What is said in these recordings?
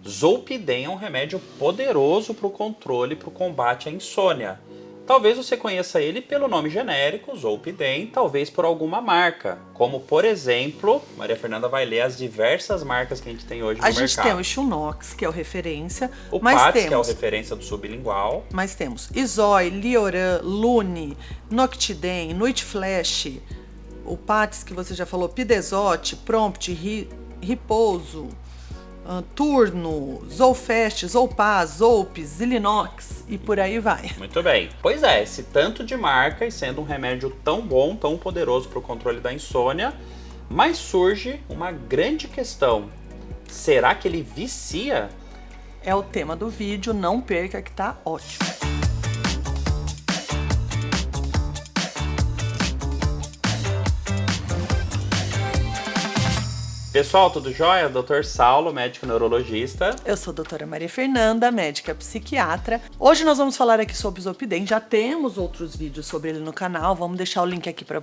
Zolpidem é um remédio poderoso para o controle, para o combate à insônia. Talvez você conheça ele pelo nome genérico, Zolpidem, talvez por alguma marca, como por exemplo, Maria Fernanda vai ler as diversas marcas que a gente tem hoje no mercado. A gente tem o Chunox, que é o referência. O Pats, que é o referência do sublingual. Mas temos Izoi, Lioran, Lune, Noctiden, Nuit Flash, o Pats, que você já falou, Pidezote, Prompt, Repouso, Turno, Zolfast, Zolpaz, Zolp, Zilinox e por aí vai. Muito bem. Pois é, esse tanto de marca e sendo um remédio tão bom, tão poderoso para o controle da insônia, mas surge uma grande questão. Será que ele vicia? É o tema do vídeo, não perca que tá ótimo. Pessoal, tudo jóia? Dr. Saulo, médico neurologista. Eu sou a doutora Maria Fernanda, médica psiquiatra. Hoje nós vamos falar aqui sobre o Zolpidem. Já temos outros vídeos sobre ele no canal, vamos deixar o link aqui para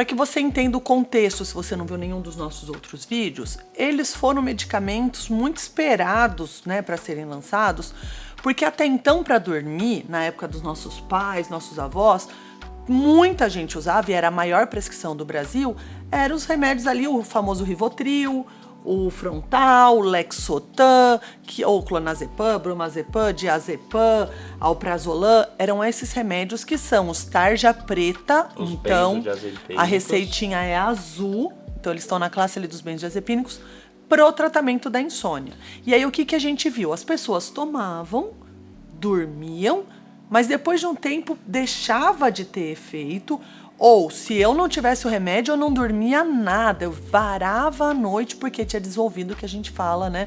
que você entenda o contexto, se você não viu nenhum dos nossos outros vídeos. Eles foram medicamentos muito esperados, né, para serem lançados, porque até então, para dormir, na época dos nossos pais, nossos avós, muita gente usava, e era a maior prescrição do Brasil, eram os remédios ali, o famoso Rivotril, o Frontal, o Lexotan, ou Clonazepam, Bromazepam, Diazepam, Alprazolam, eram esses remédios que são os tarja preta, os então benzodiazepínicos. A receitinha é azul, então eles estão na classe ali dos benzodiazepínicos, pro tratamento da insônia. E aí o que a gente viu? As pessoas tomavam, dormiam, mas depois de um tempo deixava de ter efeito, ou se eu não tivesse o remédio, eu não dormia nada, eu varava a noite porque tinha desenvolvido o que a gente fala, né,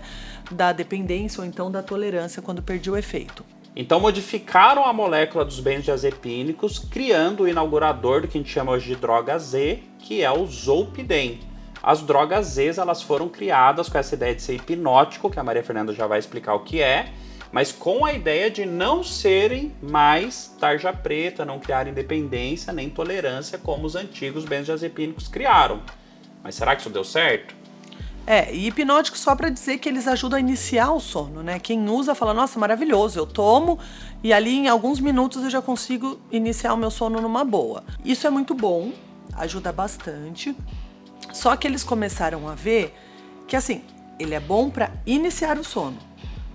da dependência ou então da tolerância quando perdi o efeito. Então modificaram a molécula dos benzodiazepínicos, criando o inaugurador do que a gente chama hoje de droga Z, que é o Zolpidem. As drogas Z, elas foram criadas com essa ideia de ser hipnótico, que a Maria Fernanda já vai explicar o que é, mas com a ideia de não serem mais tarja preta, não criarem dependência nem tolerância como os antigos benzodiazepínicos criaram. Mas será que isso deu certo? E hipnótico só para dizer que eles ajudam a iniciar o sono, né? Quem usa fala, nossa, maravilhoso, eu tomo e ali em alguns minutos eu já consigo iniciar o meu sono numa boa. Isso é muito bom, ajuda bastante, só que eles começaram a ver que assim, ele é bom para iniciar o sono,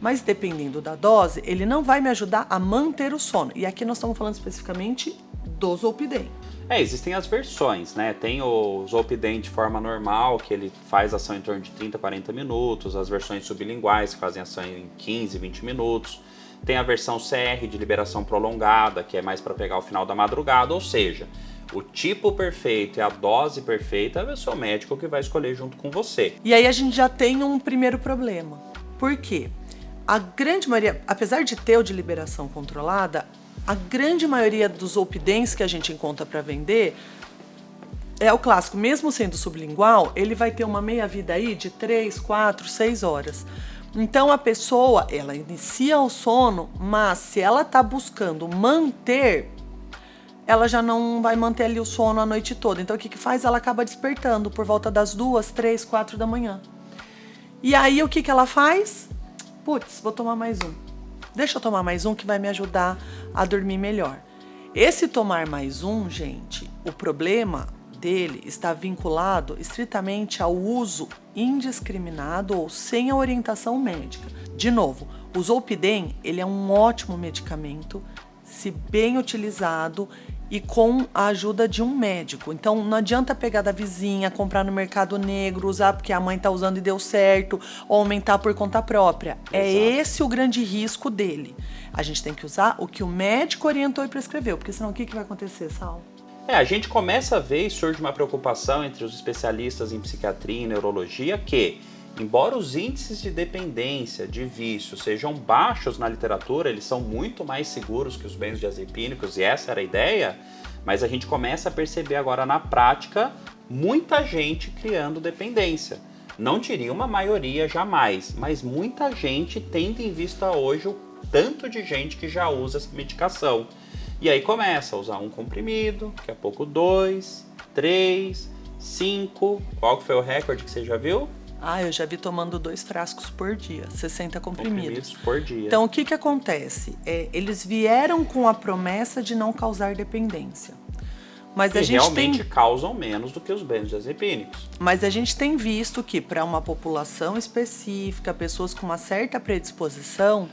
mas dependendo da dose, ele não vai me ajudar a manter o sono. E aqui nós estamos falando especificamente do Zolpidem. Existem as versões, né? Tem o Zolpidem de forma normal, que ele faz ação em torno de 30 a 40 minutos, as versões sublinguais que fazem ação em 15, 20 minutos. Tem a versão CR de liberação prolongada, que é mais para pegar o final da madrugada, ou seja, o tipo perfeito e a dose perfeita é o seu médico que vai escolher junto com você. E aí a gente já tem um primeiro problema. Por quê? A grande maioria, apesar de ter o de liberação controlada, a grande maioria dos Zolpidens que a gente encontra para vender é o clássico. Mesmo sendo sublingual, ele vai ter uma meia-vida aí de 3, 4, 6 horas. Então a pessoa, ela inicia o sono, mas se ela tá buscando manter, ela já não vai manter ali o sono a noite toda. Então o que faz? Ela acaba despertando por volta das 2, 3, 4 da manhã. E aí o que ela faz? Putz, vou tomar mais um. Deixa eu tomar mais um que vai me ajudar a dormir melhor. Esse tomar mais um, gente, o problema dele está vinculado estritamente ao uso indiscriminado ou sem a orientação médica. De novo, o Zolpidem, ele é um ótimo medicamento, se bem utilizado e com a ajuda de um médico. Então não adianta pegar da vizinha, comprar no mercado negro, usar porque a mãe tá usando e deu certo, ou aumentar por conta própria. Exato. É esse o grande risco dele. A gente tem que usar o que o médico orientou e prescreveu, porque senão o que vai acontecer, Sal? A gente começa a ver e surge uma preocupação entre os especialistas em psiquiatria e neurologia que, embora os índices de dependência, de vício, sejam baixos na literatura, eles são muito mais seguros que os benzodiazepínicos, e essa era a ideia, mas a gente começa a perceber agora na prática muita gente criando dependência. Não diria uma maioria jamais, mas muita gente tendo em vista hoje o tanto de gente que já usa essa medicação. E aí começa a usar um comprimido, daqui a pouco 2, 3, 5, qual que foi o recorde que você já viu? Eu já vi tomando 2 frascos por dia, 60 comprimidos. Por dia. Então, o que acontece? Eles vieram com a promessa de não causar dependência. Mas e realmente causam menos do que os benzodiazepínicos. Mas a gente tem visto que para uma população específica, pessoas com uma certa predisposição,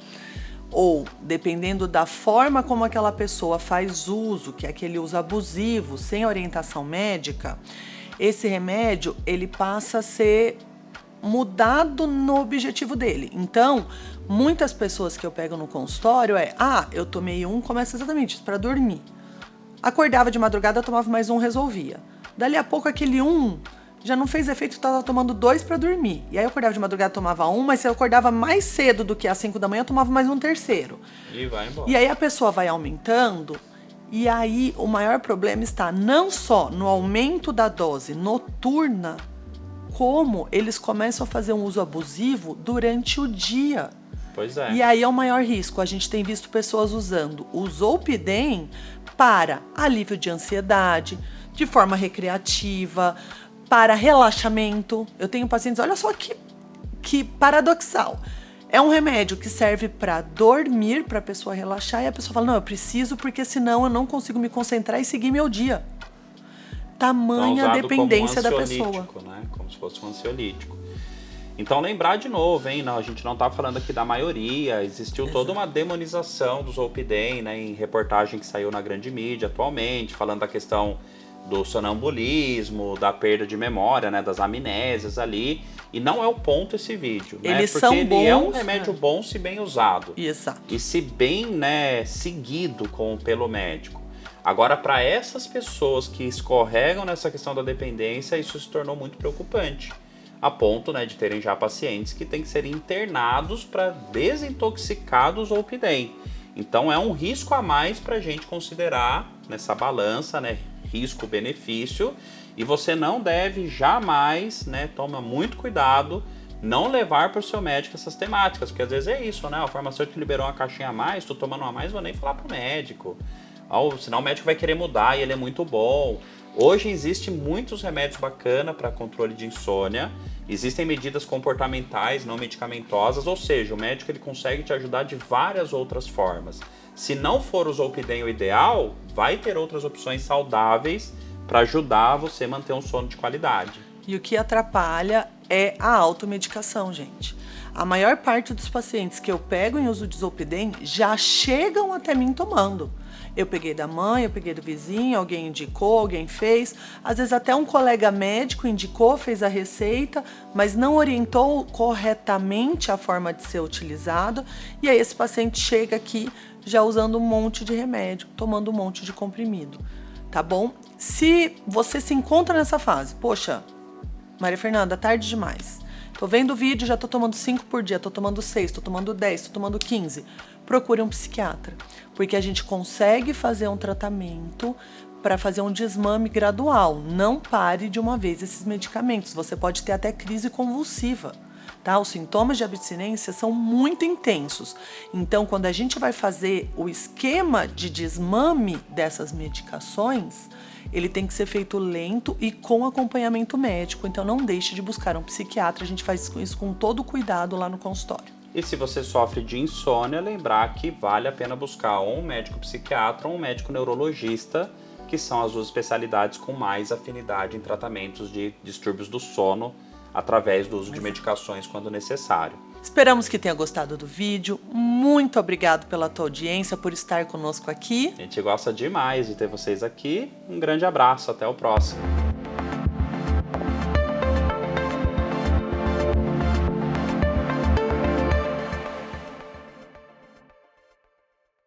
ou dependendo da forma como aquela pessoa faz uso, que é aquele uso abusivo, sem orientação médica, esse remédio ele passa a ser mudado no objetivo dele. Então, muitas pessoas que eu pego no consultório eu tomei começa exatamente isso, para dormir. Acordava de madrugada, tomava mais resolvia. Dali a pouco aquele já não fez efeito, estava tomando 2 para dormir. E aí eu acordava de madrugada, tomava mas se eu acordava mais cedo do que às 5 da manhã, eu tomava mais terceiro. E vai embora. E aí a pessoa vai aumentando, e aí o maior problema está não só no aumento da dose noturna, como eles começam a fazer um uso abusivo durante o dia. Pois é. E aí é o maior risco. A gente tem visto pessoas usando o Zolpidem para alívio de ansiedade, de forma recreativa, para relaxamento. Eu tenho pacientes, olha só que paradoxal. É um remédio que serve para dormir, para a pessoa relaxar, e a pessoa fala, não, eu preciso porque senão eu não consigo me concentrar e seguir meu dia. Tamanha a dependência da pessoa. Né? Como se fosse um ansiolítico. Então lembrar de novo, hein? Não, a gente não está falando aqui da maioria, existiu toda uma demonização do Zolpidem, né? Em reportagem que saiu na grande mídia atualmente, falando da questão do sonambulismo, da perda de memória, né? Das amnésias ali, e não é o ponto esse vídeo, né? Eles porque são ele bons, é um remédio bom se bem usado. Exato. E se bem, né, seguido pelo médico. Agora, para essas pessoas que escorregam nessa questão da dependência, isso se tornou muito preocupante. A ponto, né, de terem já pacientes que têm que ser internados para desintoxicar do Zolpidem. Então é um risco a mais para a gente considerar nessa balança, né, risco-benefício. E você não deve jamais, né, toma muito cuidado, não levar para o seu médico essas temáticas. Porque às vezes é isso, né, o farmacêutico liberou uma caixinha a mais, tô tomando uma a mais, vou nem falar para o médico. Senão o médico vai querer mudar e ele é muito bom. Hoje existem muitos remédios bacanas para controle de insônia. Existem medidas comportamentais, não medicamentosas, ou seja, o médico ele consegue te ajudar de várias outras formas. Se não for o Zolpidem o ideal, vai ter outras opções saudáveis para ajudar você a manter um sono de qualidade. E o que atrapalha é a automedicação, gente. A maior parte dos pacientes que eu pego em uso de Zolpidem já chegam até mim tomando. Eu peguei da mãe, eu peguei do vizinho, alguém indicou, alguém fez. Às vezes até um colega médico indicou, fez a receita, mas não orientou corretamente a forma de ser utilizado. E aí esse paciente chega aqui já usando um monte de remédio, tomando um monte de comprimido, tá bom? Se você se encontra nessa fase, poxa, Maria Fernanda, tarde demais. Tô vendo o vídeo, já tô tomando 5 por dia, tô tomando 6, tô tomando 10, tô tomando 15. Procure um psiquiatra, porque a gente consegue fazer um tratamento para fazer um desmame gradual. Não pare de uma vez esses medicamentos, você pode ter até crise convulsiva, tá? Os sintomas de abstinência são muito intensos. Então, quando a gente vai fazer o esquema de desmame dessas medicações, ele tem que ser feito lento e com acompanhamento médico. Então, não deixe de buscar um psiquiatra. A gente faz isso com todo cuidado lá no consultório. E se você sofre de insônia, lembrar que vale a pena buscar um médico psiquiatra ou um médico neurologista, que são as duas especialidades com mais afinidade em tratamentos de distúrbios do sono, através do uso de medicações quando necessário. Esperamos que tenha gostado do vídeo. Muito obrigado pela tua audiência, por estar conosco aqui. A gente gosta demais de ter vocês aqui. Um grande abraço, até o próximo.